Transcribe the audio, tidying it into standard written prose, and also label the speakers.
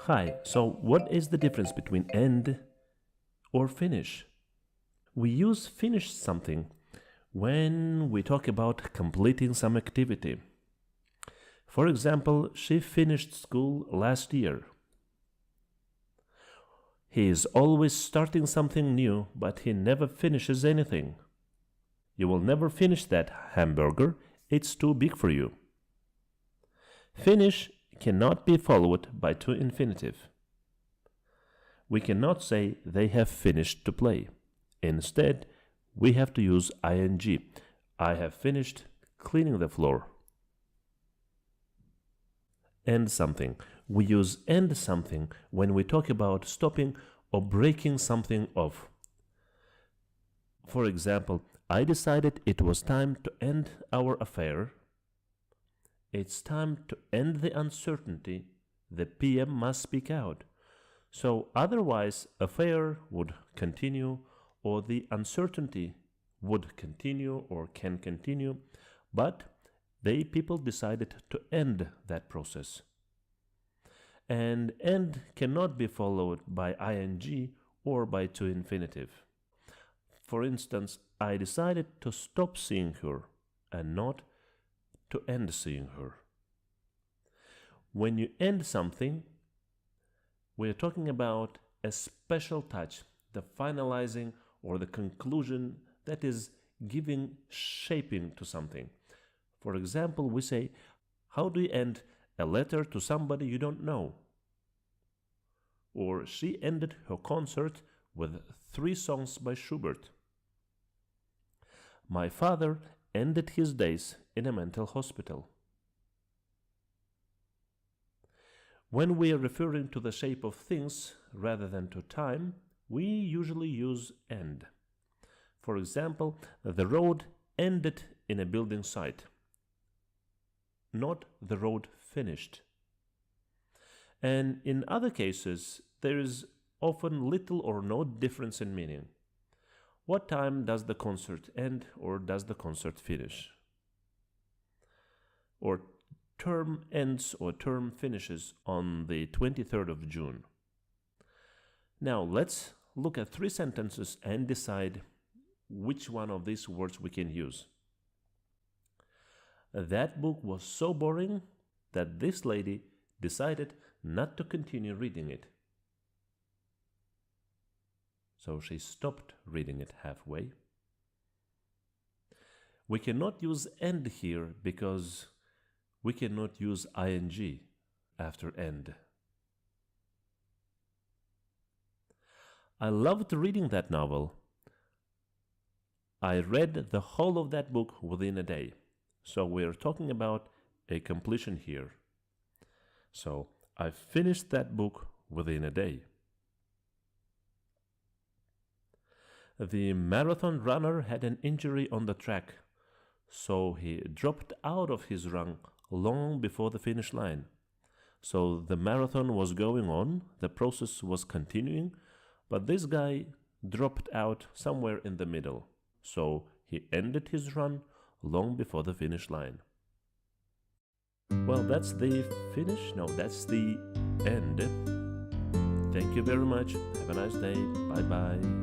Speaker 1: Hi, so what is the difference between end or finish? We use finish something when we talk about completing some activity. For example, she finished school last year. He is always starting something new, but he never finishes anything. You will never finish that hamburger, it's too big for you. Finish cannot be followed by to infinitive. We cannot say they have finished to play. Instead, we have to use ing. I have finished cleaning the floor. End something. We use end something when we talk about stopping or breaking something off. For example, I decided it was time to end our affair. It's time to end the uncertainty. The PM must speak out. So otherwise, affair would continue or the uncertainty would continue or can continue, but people decided to end that process. And end cannot be followed by ing or by to infinitive. For instance, I decided to stop seeing her and not to end seeing her. When you end something, we're talking about a special touch, the finalizing or the conclusion that is giving shaping to something. For example, we say, how do you end a letter to somebody you don't know? Or she ended her concert with 3 songs by Schubert. My father ended his days in a mental hospital. When we are referring to the shape of things rather than to time, we usually use end. For example, the road ended in a building site, not the road finished. And in other cases, there is often little or no difference in meaning. What time does the concert end or does the concert finish? Or term ends or term finishes on the 23rd of June. Now let's look at 3 sentences and decide which one of these words we can use. That book was so boring that this lady decided not to continue reading it. So she stopped reading it halfway. We cannot use end here because we cannot use ing after end. I loved reading that novel. I read the whole of that book within a day. So we're talking about a completion here. So I finished that book within a day. The marathon runner had an injury on the track, so he dropped out of his run long before the finish line. So the marathon was going on, the process was continuing, but this guy dropped out somewhere in the middle. So he ended his run long before the finish line. Well, that's the finish. No, that's the end. Thank you very much. Have a nice day. Bye-bye.